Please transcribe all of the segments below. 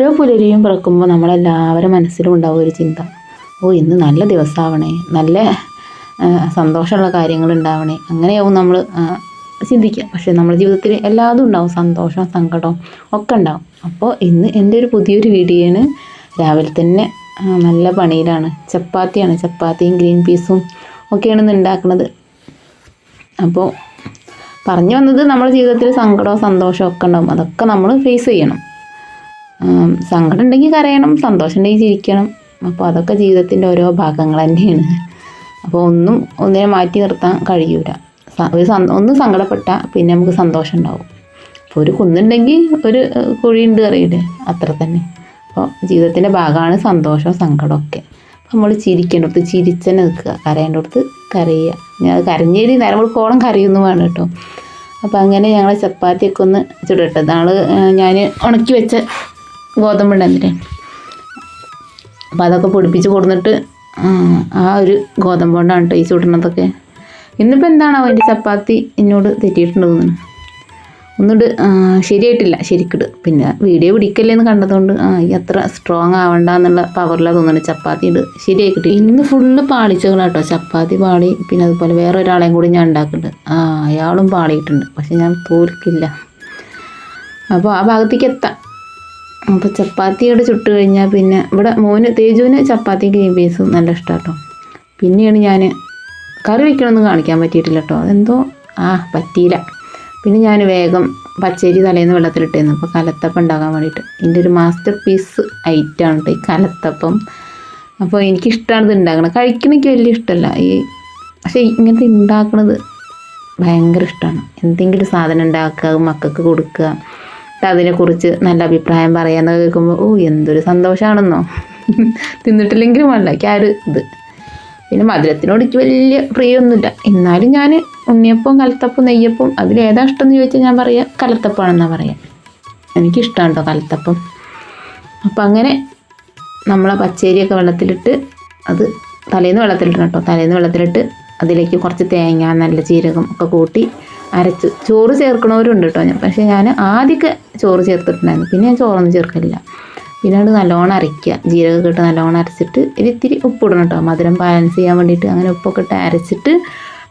ഓരോ പുലരിയും പിറക്കുമ്പോൾ നമ്മളെല്ലാവരും മനസ്സിലും ഉണ്ടാവും ഒരു ചിന്ത, ഓ ഇന്ന് നല്ല ദിവസമാവണേ, നല്ല സന്തോഷമുള്ള കാര്യങ്ങൾ ഉണ്ടാവണേ, അങ്ങനെയാവും നമ്മൾ ചിന്തിക്കുക. പക്ഷേ നമ്മുടെ ജീവിതത്തിൽ എല്ലാതും ഉണ്ടാവും, സന്തോഷം സങ്കടം ഒക്കെ ഉണ്ടാവും. അപ്പോൾ ഇന്ന് എൻ്റെ ഒരു പുതിയൊരു വീഡിയോയാണ്. രാവിലെ തന്നെ നല്ല പണിയിലാണ്. ചപ്പാത്തിയും ഗ്രീൻ പീസും ഒക്കെയാണ് ഇന്ന് ഉണ്ടാക്കുന്നത്. അപ്പോൾ പറഞ്ഞു വന്നത്, നമ്മുടെ ജീവിതത്തിൽ സങ്കടവും സന്തോഷവും ഒക്കെ ഉണ്ടാവും. അതൊക്കെ നമ്മൾ ഫേസ് ചെയ്യണം. സങ്കടം ഉണ്ടെങ്കിൽ കരയണം, സന്തോഷം ഉണ്ടെങ്കിൽ ചിരിക്കണം. അപ്പോൾ അതൊക്കെ ജീവിതത്തിൻ്റെ ഓരോ ഭാഗങ്ങൾ തന്നെയാണ്. അപ്പോൾ ഒന്നിനെ മാറ്റി നിർത്താൻ കഴിയൂല. ഒന്ന് സങ്കടപ്പെട്ടാൽ പിന്നെ നമുക്ക് സന്തോഷം ഉണ്ടാവും. അപ്പോൾ ഒരു കുന്നുണ്ടെങ്കിൽ ഒരു കുഴിയുണ്ട് അറിയില്ലേ, അത്ര തന്നെ. അപ്പോൾ ജീവിതത്തിൻ്റെ ഭാഗമാണ് സന്തോഷം സങ്കടമൊക്കെ. നമ്മൾ ചിരിക്കേണ്ടടുത്ത് ചിരിച്ചന്നെ നിൽക്കുക, കരയേണ്ടടുത്ത് കരയുക. ഞാൻ കരഞ്ഞേരി നേരം വെളുക്കോളം കരയൊന്നും വേണം കേട്ടോ. അപ്പോൾ അങ്ങനെ ഞങ്ങൾ ചപ്പാത്തിയൊക്കെ ഒന്ന് ചുടട്ടെ. ഞാൻ ഉണക്കി വെച്ച ഗോതമ്പുണ്ടെന്നില്ലേ, അപ്പോൾ അതൊക്കെ പൊടിപ്പിച്ച് കൊടുത്തിട്ട് ആ ഒരു ഗോതമ്പ് കൊണ്ടാണ് കേട്ടോ ഈ ചുടുന്നതൊക്കെ. ഇന്നിപ്പോൾ എന്താണോ അതിൻ്റെ ചപ്പാത്തി എന്നോട് തെറ്റിയിട്ടുണ്ടെന്ന് തോന്നുന്നു. ഒന്നിട്ട് ശരിയായിട്ടില്ല ശരിക്കിട്. പിന്നെ വീഡിയോ പിടിക്കല്ലേന്ന് കണ്ടതുകൊണ്ട് ഈ അത്ര സ്ട്രോങ് ആവണ്ട എന്നുള്ള പവറിലാണ് തോന്നുന്നത്. ചപ്പാത്തി ശരിയായി കിട്ടി. ഇന്ന് ഫുള്ള് പാളിച്ചകളാട്ടോ. ചപ്പാത്തി പാളി, പിന്നെ അതുപോലെ വേറെ ഒരാളെയും കൂടി ഞാൻ ഉണ്ടാക്കുന്നുണ്ട്. അയാളും പാളിയിട്ടുണ്ട്. പക്ഷെ ഞാൻ തോൽക്കില്ല. അപ്പോൾ ആ ഭാഗത്തേക്ക് എത്താം. അപ്പോൾ ചപ്പാത്തിയോട് ചുട്ട് കഴിഞ്ഞാൽ പിന്നെ ഇവിടെ തേജുവിന് ചപ്പാത്തി ഗ്രീൻ പീസും നല്ല ഇഷ്ടമാണ് കേട്ടോ. പിന്നെയാണ് ഞാൻ കറി വയ്ക്കണമെന്ന് കാണിക്കാൻ പറ്റിയിട്ടില്ല കേട്ടോ. അതെന്തോ പറ്റിയില്ല. പിന്നെ ഞാൻ വേഗം പച്ചരി തലേന്ന് വെള്ളത്തിലിട്ടായിരുന്നു. അപ്പോൾ കലത്തപ്പം ഉണ്ടാക്കാൻ വേണ്ടിയിട്ട്. എൻ്റെ ഒരു മാസ്റ്റർ പീസ് ഐറ്റമാണ് കേട്ടോ ഈ കലത്തപ്പം. അപ്പോൾ എനിക്കിഷ്ടമാണ് ഇത് ഉണ്ടാക്കണം. കഴിക്കണമെങ്കിൽ വലിയ ഇഷ്ടമല്ല പക്ഷേ ഇങ്ങനത്തെ ഉണ്ടാക്കണത് ഭയങ്കര ഇഷ്ടമാണ്. എന്തെങ്കിലും സാധനം ഉണ്ടാക്കുക, മക്കൾക്ക് കൊടുക്കുക, അതിനെക്കുറിച്ച് നല്ല അഭിപ്രായം പറയാമെന്നൊക്കെ കേൾക്കുമ്പോൾ എന്തൊരു സന്തോഷമാണെന്നോ. തിന്നിട്ടില്ലെങ്കിലും വേണ്ട ഇത്. പിന്നെ മധുരത്തിനോട് എനിക്ക് വലിയ പ്രിയമൊന്നുമില്ല. എന്നാലും ഞാൻ ഉണ്ണിയപ്പം കലത്തപ്പം നെയ്യപ്പം അതിലേതാ ഇഷ്ടം എന്ന് ചോദിച്ചാൽ ഞാൻ പറയാം കലത്തപ്പമാണെന്നാണ് പറയാം. എനിക്കിഷ്ടമാണ് കേട്ടോ കലത്തപ്പം. അപ്പം അങ്ങനെ നമ്മളെ പച്ചരിയൊക്കെ വെള്ളത്തിലിട്ട്, അത് തലേന്ന് വെള്ളത്തിലിട്ടണം കേട്ടോ. തലേന്ന് വെള്ളത്തിലിട്ട് അതിലേക്ക് കുറച്ച് തേങ്ങ നല്ല ജീരകം ഒക്കെ കൂട്ടി അരച്ച്, ചോറ് ചേർക്കണവരുണ്ട് കേട്ടോ. പക്ഷേ ഞാൻ ആദ്യമൊക്കെ ചോറ് ചേർത്തിട്ടുണ്ടായിരുന്നു. പിന്നെ ഞാൻ ചോറൊന്നും ചേർക്കില്ല. പിന്നെ അത് നല്ലോണം അരയ്ക്കുക, ജീരകമൊക്കെ ഇട്ട് നല്ലോണം അരച്ചിട്ട് ഇത്തിരി ഉപ്പിടണം കേട്ടോ, മധുരം ബാലൻസ് ചെയ്യാൻ വേണ്ടിയിട്ട്. അങ്ങനെ ഉപ്പൊക്കെ ഇട്ട് അരച്ചിട്ട്,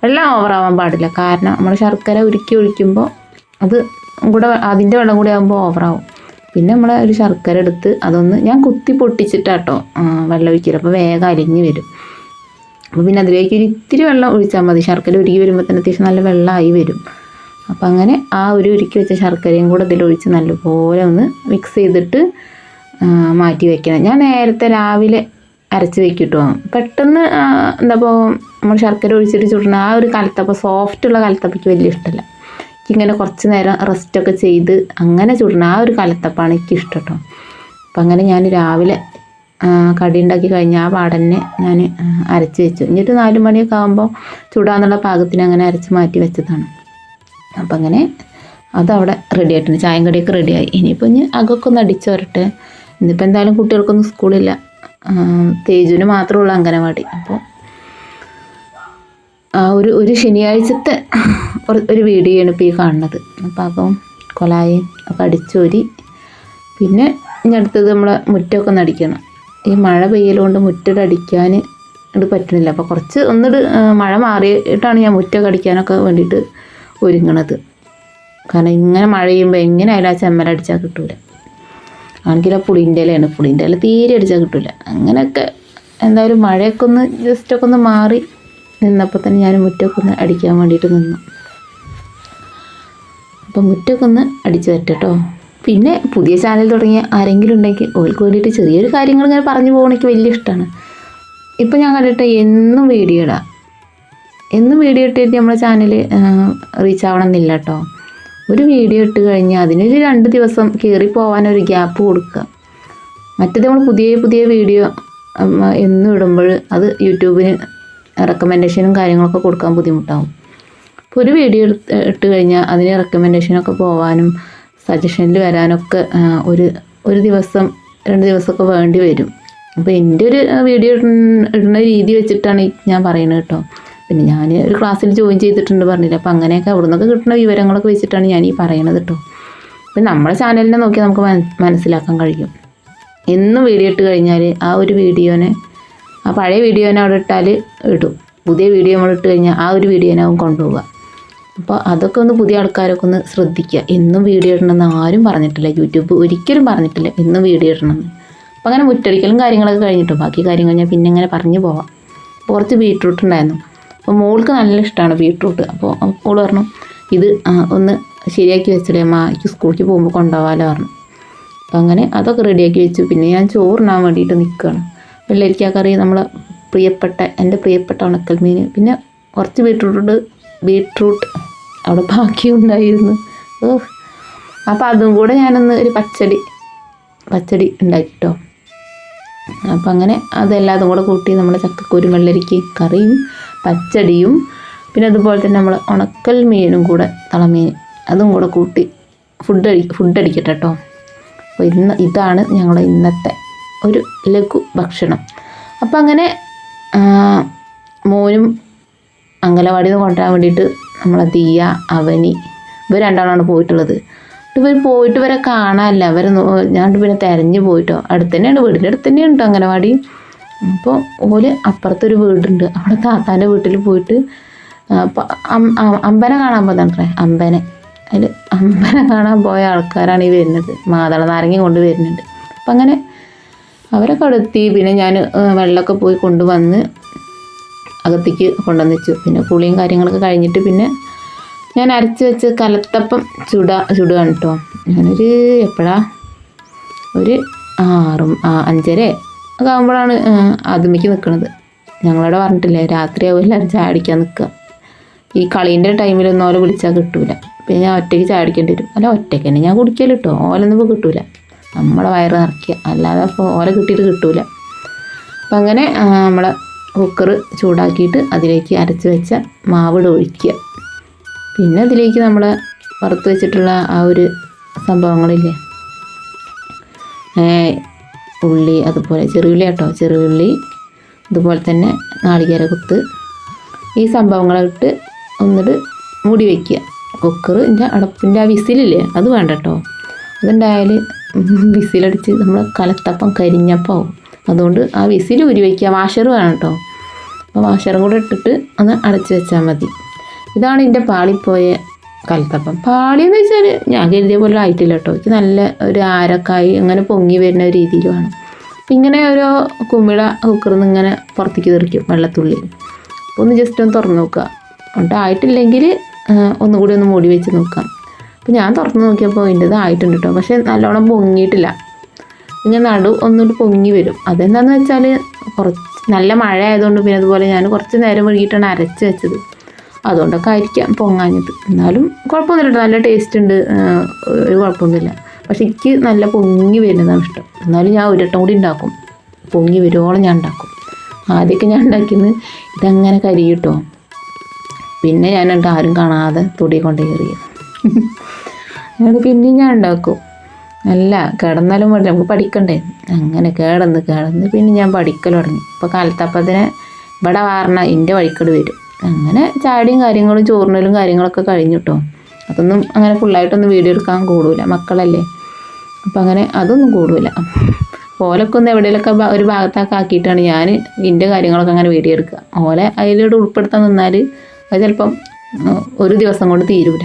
വെള്ളം ഓവറാവാൻ പാടില്ല. കാരണം നമ്മൾ ശർക്കര ഒഴിക്കുമ്പോൾ അത് കൂടെ അതിൻ്റെ വെള്ളം കൂടി ആകുമ്പോൾ ഓവറാവും. പിന്നെ നമ്മൾ ഒരു ശർക്കര എടുത്ത് അതൊന്ന് ഞാൻ കുത്തി പൊട്ടിച്ചിട്ടാട്ടോ വെള്ളം ഒഴിക്കില്ല. അപ്പോൾ വേഗം അലിഞ്ഞ് വരും. അപ്പോൾ പിന്നെ അതിലേക്ക് ഇത്തിരി വെള്ളം ഒഴിച്ചാൽ മതി. ശർക്കര ഉരുക്കി വരുമ്പോൾ തന്നെ അത്യാവശ്യം നല്ല വെള്ളമായി വരും. അപ്പോൾ അങ്ങനെ ആ ഉരുക്കി വെച്ച ശർക്കരയും കൂടെ ഇതിലൊഴിച്ച് നല്ലപോലെ ഒന്ന് മിക്സ് ചെയ്തിട്ട് മാറ്റി വയ്ക്കണം. ഞാൻ നേരത്തെ രാവിലെ അരച്ച് വെക്കിട്ടോ. പെട്ടെന്ന് എന്താപ്പോൾ നമ്മൾ ശർക്കര ഒഴിച്ചിട്ട് ചുടണം ആ ഒരു കലത്തപ്പം, സോഫ്റ്റുള്ള കലത്തപ്പയ്ക്ക് വലിയ ഇഷ്ടമല്ല. എനിക്കിങ്ങനെ കുറച്ച് നേരം റെസ്റ്റൊക്കെ ചെയ്ത് അങ്ങനെ ചുടണം ആ ഒരു കലത്തപ്പാണ് എനിക്കിഷ്ടം കേട്ടോ. അപ്പം അങ്ങനെ ഞാൻ രാവിലെ കടി ഉണ്ടാക്കി കഴിഞ്ഞാൽ ആ പാടന്നെ ഞാൻ അരച്ച് വെച്ചു. എന്നിട്ട് 4 മണിയൊക്കെ ആകുമ്പോൾ ചൂടാന്നുള്ള പാകത്തിന് അങ്ങനെ അരച്ച് മാറ്റി വെച്ചതാണ്. അപ്പം അങ്ങനെ അതവിടെ റെഡി ആയിട്ടുണ്ട്. ചായം കടിയൊക്കെ റെഡിയായി. ഇനിയിപ്പോൾ അകൊക്കെ ഒന്ന് അടിച്ച് വരട്ടെ. ഇന്നിപ്പോൾ എന്തായാലും കുട്ടികൾക്കൊന്നും സ്കൂളില്ല. തേജുവിന് മാത്രമുള്ള അംഗനവാടി. അപ്പോൾ ഒരു ശനിയാഴ്ചത്തെ ഒരു വീഡിയോ ആണ് ഇപ്പോൾ ഈ കാണുന്നത്. അപ്പം കൊലായും ഒക്കെ അടിച്ചോരി, പിന്നെ ഇനി അടുത്തത് നമ്മളെ മുറ്റമൊക്കെ ഒന്ന് അടിക്കണം. ഈ മഴ പെയ്യലുകൊണ്ട് മുറ്റം അടിക്കാൻ ഇത് പറ്റുന്നില്ല. അപ്പോൾ ഒന്നിട്ട് മഴ മാറിയിട്ടാണ് ഞാൻ മുറ്റമൊക്കെ അടിക്കാനൊക്കെ വേണ്ടിയിട്ട് ഒരുങ്ങണത്. കാരണം ഇങ്ങനെ മഴ ചെയ്യുമ്പോൾ എങ്ങനെയായാലും ആ ചെമ്മലടിച്ചാൽ കിട്ടൂല. ആണെങ്കിൽ ആ പുളിൻ്റെ ഇല തീരെ അടിച്ചാൽ കിട്ടില്ല. അങ്ങനെയൊക്കെ എന്തായാലും മഴയൊക്കെ ഒന്ന് ജസ്റ്റൊക്കെ ഒന്ന് മാറി നിന്നപ്പോൾ തന്നെ ഞാൻ മുറ്റമൊക്കെ ഒന്ന് അടിക്കാൻ വേണ്ടിയിട്ട് നിന്നു. അപ്പം മുറ്റമൊക്കെ ഒന്ന് അടിച്ച് വരട്ടോ. പിന്നെ പുതിയ ചാനൽ തുടങ്ങിയ ആരെങ്കിലും ഉണ്ടെങ്കിൽ ഓൾക്ക് വേണ്ടിയിട്ട് ചെറിയൊരു കാര്യങ്ങൾ ഇങ്ങനെ പറഞ്ഞു പോകണമെങ്കിൽ വലിയ ഇഷ്ടമാണ്. ഇപ്പം ഞാൻ കണ്ടിട്ട് എന്നും വീഡിയോ ഇട്ടിട്ട് നമ്മളെ ചാനൽ റീച്ച് ആവണമെന്നില്ല കേട്ടോ. ഒരു വീഡിയോ ഇട്ട് കഴിഞ്ഞാൽ അതിനൊരു 2 ദിവസം കയറി പോകാനൊരു ഗ്യാപ്പ് കൊടുക്കുക. മറ്റേത് നമ്മൾ പുതിയ വീഡിയോ എന്നും ഇടുമ്പോൾ അത് യൂട്യൂബിന് റെക്കമെൻഡേഷനും കാര്യങ്ങളൊക്കെ കൊടുക്കാൻ ബുദ്ധിമുട്ടാവും. അപ്പോൾ ഒരു വീഡിയോ ഇട്ട് കഴിഞ്ഞാൽ അതിന് റെക്കമെൻഡേഷനൊക്കെ പോകാനും സജഷനിൽ വരാനൊക്കെ ഒരു ദിവസം 2 ദിവസമൊക്കെ വേണ്ടി വരും. അപ്പോൾ എൻ്റെ ഒരു വീഡിയോ ഇടുന്ന രീതി വെച്ചിട്ടാണ് ഞാൻ പറയുന്നത് കേട്ടോ. പിന്നെ ഞാൻ ഒരു ക്ലാസ്സിൽ ജോയിൻ ചെയ്തിട്ടുണ്ട് പറഞ്ഞില്ല. അപ്പോൾ അങ്ങനെയൊക്കെ അവിടെ നിന്നൊക്കെ കിട്ടുന്ന വിവരങ്ങളൊക്കെ വെച്ചിട്ടാണ് ഞാൻ ഈ പറയണത് കേട്ടോ. അപ്പം നമ്മുടെ ചാനലിനെ നോക്കി നമുക്ക് മനസ്സിലാക്കാൻ കഴിയും. എന്നും വീഡിയോ ഇട്ട് കഴിഞ്ഞാൽ ആ ഒരു വീഡിയോനെ, ആ പഴയ വീഡിയോനെ അവിടെ ഇട്ടാൽ ഇടും, പുതിയ വീഡിയോ നമ്മൾ ഇട്ട് കഴിഞ്ഞാൽ ആ ഒരു വീഡിയോനെ അവൻ കൊണ്ടുപോവുക. അപ്പോൾ അതൊക്കെ ഒന്ന് പുതിയ ആൾക്കാരൊക്കെ ഒന്ന് ശ്രദ്ധിക്കുക. എന്നും വീഡിയോ ഇടണമെന്ന് ആരും പറഞ്ഞിട്ടില്ല, യൂട്യൂബ് ഒരിക്കലും പറഞ്ഞിട്ടില്ല എന്നും വീഡിയോ ഇടണമെന്ന്. അപ്പോൾ അങ്ങനെ മുറ്റടിക്കലും കാര്യങ്ങളൊക്കെ കഴിഞ്ഞിട്ടോ, ബാക്കി കാര്യം കഴിഞ്ഞാൽ പിന്നെ ഇങ്ങനെ പറഞ്ഞു പോവാം. കുറച്ച് ബീട്രൂട്ട് ഉണ്ടായിരുന്നു, അപ്പോൾ മോൾക്ക് നല്ല ഇഷ്ടമാണ് ബീട്രൂട്ട്. അപ്പോൾ മോൾ പറഞ്ഞു ഇത് ഒന്ന് ശരിയാക്കി വെച്ചില്ലേ അമ്മ, എനിക്ക് സ്കൂളിലേക്ക് പോകുമ്പോൾ കൊണ്ടുപോകാമല്ലോ പറഞ്ഞു. അപ്പോൾ അങ്ങനെ അതൊക്കെ റെഡിയാക്കി വെച്ചു. പിന്നെ ഞാൻ ചോറിനാൻ വേണ്ടിയിട്ട് നിൽക്കുകയാണ്. വെള്ളരിക്ക കറി, നമ്മളെ എൻ്റെ പ്രിയപ്പെട്ട ഉണക്കൽ മീൻ, പിന്നെ കുറച്ച് ബീട്രൂട്ട് അവിടെ ബാക്കിയുണ്ടായിരുന്നു. അപ്പോൾ അതും കൂടെ ഞാനൊന്ന് ഒരു പച്ചടി ഉണ്ടാക്കിട്ടോ. അപ്പം അങ്ങനെ അതെല്ലാതും കൂടെ കൂട്ടി നമ്മൾ ചക്കക്കുരു വെള്ളരിക്ക കറിയും പച്ചടിയും പിന്നെ അതുപോലെ തന്നെ നമ്മൾ ഉണക്കൽ മീനും കൂടെ, തളമീൻ അതും കൂടെ കൂട്ടി ഫുഡ് അടിക്കട്ടെ കേട്ടോ. അപ്പോൾ ഇതാണ് ഞങ്ങളുടെ ഇന്നത്തെ ഒരു ലഘു ഭക്ഷണം. അപ്പം അങ്ങനെ മോനും അങ്കലവാടിയിൽ നിന്ന് കൊണ്ടുവരാൻ വേണ്ടിയിട്ട് നമ്മളെ ദിയ, അവനി ഇവർ രണ്ടാളാണ് പോയിട്ടുള്ളത്. ഇവർ പോയിട്ട് ഇവരെ കാണാനില്ല. ഞാൻ പിന്നെ തിരഞ്ഞു പോയിട്ടോ. അടുത്തന്നെയാണ്, വീടിൻ്റെ അടുത്ത് തന്നെയാണ് കേട്ടോ അങ്കലവാടി. അപ്പോൾ ഓല് അപ്പുറത്തൊരു വീടുണ്ട്, അവിടെ താത്താൻ്റെ വീട്ടിൽ പോയിട്ട് അമ്പനെ കാണാൻ പോയതാണ്. അമ്പനെ കാണാൻ പോയ ആൾക്കാരാണ് ഈ വരുന്നത്, മാതള നാരങ്ങ കൊണ്ട് വരുന്നുണ്ട്. അപ്പം അങ്ങനെ അവരൊക്കെ അവിടെ എത്തി. പിന്നെ ഞാൻ വെള്ളമൊക്കെ പോയി കൊണ്ടുവന്ന് അകത്തേക്ക് കൊണ്ടുവന്ന് വെച്ചു. പിന്നെ കുളിയും കാര്യങ്ങളൊക്കെ കഴിഞ്ഞിട്ട് പിന്നെ ഞാൻ അരച്ച് വെച്ച് കലത്തപ്പം ചുടുകയാണ് കേട്ടോ. ഞാനൊരു ഒരു 5:30 ഒക്കെ ആകുമ്പോഴാണ് ആദ്യമേക്ക് നിൽക്കുന്നത്. ഞങ്ങളവിടെ പറഞ്ഞിട്ടില്ലേ രാത്രിയാവും എല്ലാവരും ചായ അടിക്കാൻ നിൽക്കുക. ഈ കളീൻ്റെ ടൈമിലൊന്നും ഓല വിളിച്ചാൽ കിട്ടൂല. പിന്നെ ഞാൻ ഒറ്റയ്ക്ക് ചായ അടിക്കേണ്ടി വരും. അല്ല ഒറ്റയ്ക്ക് തന്നെ ഞാൻ കുടിക്കൽ കേട്ടോ, ഓലൊന്നും ഇപ്പോൾ കിട്ടൂല. നമ്മളെ വയറ് നിറയ്ക്കുക, അല്ലാതെ അപ്പോൾ ഓല കിട്ടിയിട്ട് കിട്ടൂല. അപ്പം അങ്ങനെ നമ്മളെ കുക്കർ ചൂടാക്കിയിട്ട് അതിലേക്ക് അരച്ച് വെച്ച മാവിട് ഒഴിക്കുക. പിന്നെ അതിലേക്ക് നമ്മൾ വറുത്ത് വെച്ചിട്ടുള്ള ആ ഒരു സംഭവങ്ങളില്ലേ, ഉള്ളി, അതുപോലെ ചെറിയുള്ളി കേട്ടോ, ചെറിയുള്ളി, അതുപോലെ തന്നെ നാളികേര കുത്ത്, ഈ സംഭവങ്ങളിട്ട് ഒന്നിട്ട് മൂടി വയ്ക്കുക. കുക്കറിൻ്റെ അടപ്പിൻ്റെ ആ വിസിലില്ലേ അത് വേണ്ട കേട്ടോ, അതുണ്ടായാൽ വിസിലടിച്ച് നമ്മൾ കലത്തപ്പം കരിഞ്ഞപ്പാവും. അതുകൊണ്ട് ആ വിസിൽ ഉരി വയ്ക്കുക. വാഷർ വേണം കേട്ടോ. അപ്പോൾ വാഷറും കൂടെ ഇട്ടിട്ട് ഒന്ന് അടച്ച് വെച്ചാൽ മതി. ഇതാണ് എൻ്റെ പാളിപ്പോയ കലത്തപ്പം. പാളിയെന്ന് വെച്ചാൽ ഞാൻ കരുതിയ പോലെ ആയിട്ടില്ല കേട്ടോ. ഇത് നല്ല ഒരു ആരക്കായി അങ്ങനെ പൊങ്ങി വരുന്ന ഒരു രീതിയിൽ വേണം. അപ്പം ഇങ്ങനെ ഓരോ കുമ്മിള കുക്കറിൽ നിന്ന് ഇങ്ങനെ പുറത്തേക്ക് തെറിക്കും വെള്ളത്തുള്ളി. അപ്പോൾ ഒന്ന് ജസ്റ്റ് ഒന്ന് തുറന്ന് നോക്കുക. എന്നിട്ട് ആയിട്ടില്ലെങ്കിൽ ഒന്നുകൂടി ഒന്ന് മൂടി വെച്ച് നോക്കാം. അപ്പോൾ ഞാൻ തുറന്ന് നോക്കിയപ്പോൾ അതിൻ്റെത് ആയിട്ടുണ്ട് കേട്ടോ. പക്ഷേ നല്ലോണം പൊങ്ങിയിട്ടില്ല. ഇങ്ങനെ ഒന്നുകൂടി പൊങ്ങി വരും. അതെന്താണെന്ന് വെച്ചാൽ നല്ല മഴ ആയതുകൊണ്ട്, പിന്നെ അതുപോലെ ഞാൻ കുറച്ച് നേരം വൈകിട്ടാണ് അരച്ച് വെച്ചത്, അതുകൊണ്ടൊക്കെ ആയിരിക്കാം പൊങ്ങാഞ്ഞത്. എന്നാലും കുഴപ്പമൊന്നുമില്ല, നല്ല ടേസ്റ്റ് ഉണ്ട്, ഒരു കുഴപ്പമൊന്നുമില്ല. പക്ഷെ എനിക്ക് നല്ല പൊങ്ങി വരുന്നതാണ് ഇഷ്ടം. എന്നാലും ഞാൻ ഒരട്ടം കൂടി ഉണ്ടാക്കും, പൊങ്ങി വരുവോളം ഞാൻ ഉണ്ടാക്കും. ആദ്യമൊക്കെ ഞാൻ ഉണ്ടാക്കിയത് ഇതങ്ങനെ കരിയിട്ടോ, പിന്നെ ഞാനുണ്ട് ആരും കാണാതെ തൊടി കൊണ്ട് കയറിയത്. അത് പിന്നെ ഞാൻ ഉണ്ടാക്കും. അല്ല കിടന്നാലും വേണ്ടി നമുക്ക് പഠിക്കണ്ടേ. അങ്ങനെ കിടന്ന് പിന്നെ ഞാൻ പഠിക്കൽ തുടങ്ങി. ഇപ്പോൾ കാലത്തപ്പത്തിന് ഇവിടെ വാരണ എൻ്റെ വഴിക്കട് വരും. അങ്ങനെ ചാടിയും കാര്യങ്ങളും ചോറിനലും കാര്യങ്ങളൊക്കെ കഴിഞ്ഞു കേട്ടോ. അതൊന്നും അങ്ങനെ ഫുള്ളായിട്ടൊന്നും വീഡിയോ എടുക്കാൻ കൂടില്ല, മക്കളല്ലേ. അപ്പം അങ്ങനെ അതൊന്നും കൂടില്ല. ഓലൊക്കെ ഒന്ന് എവിടെയെങ്കിലൊക്കെ ഒരു ഭാഗത്തൊക്കെ ആക്കിയിട്ടാണ് ഞാൻ എൻ്റെ കാര്യങ്ങളൊക്കെ അങ്ങനെ വീഡിയോ എടുക്കുക. ഓലെ അതിലൂടെ ഉൾപ്പെടുത്താൻ നിന്നാൽ അത് ചിലപ്പം ഒരു ദിവസം കൊണ്ട് തീരൂല.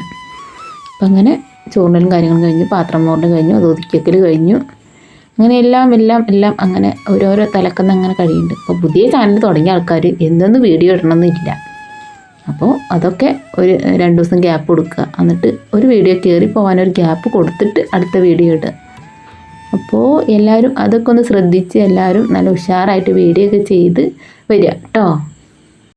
അപ്പം അങ്ങനെ ചോറിനലും കാര്യങ്ങളും കഴിഞ്ഞു, പാത്രം മോറിനും കഴിഞ്ഞു, അത് ഒതുക്കിക്കൽ കഴിഞ്ഞു. അങ്ങനെ എല്ലാം അങ്ങനെ ഓരോരോ തലക്കെന്ന് അങ്ങനെ കഴിയുന്നുണ്ട്. അപ്പോൾ പുതിയ ചാനൽ തുടങ്ങിയ ആൾക്കാർ എന്തൊന്നും വീഡിയോ ഇടണമെന്നില്ല. അപ്പോൾ അതൊക്കെ ഒരു 2 ദിവസം ഗ്യാപ്പ് കൊടുക്കുക. എന്നിട്ട് ഒരു വീഡിയോ കയറി പോകാനൊരു ഗ്യാപ്പ് കൊടുത്തിട്ട് അടുത്ത വീഡിയോ ഇടുക. അപ്പോൾ എല്ലാവരും അതൊക്കെ ഒന്ന് ശ്രദ്ധിച്ച് എല്ലാവരും നല്ല ഉഷാറായിട്ട് വീഡിയോ ഒക്കെ ചെയ്ത് വരിക കേട്ടോ.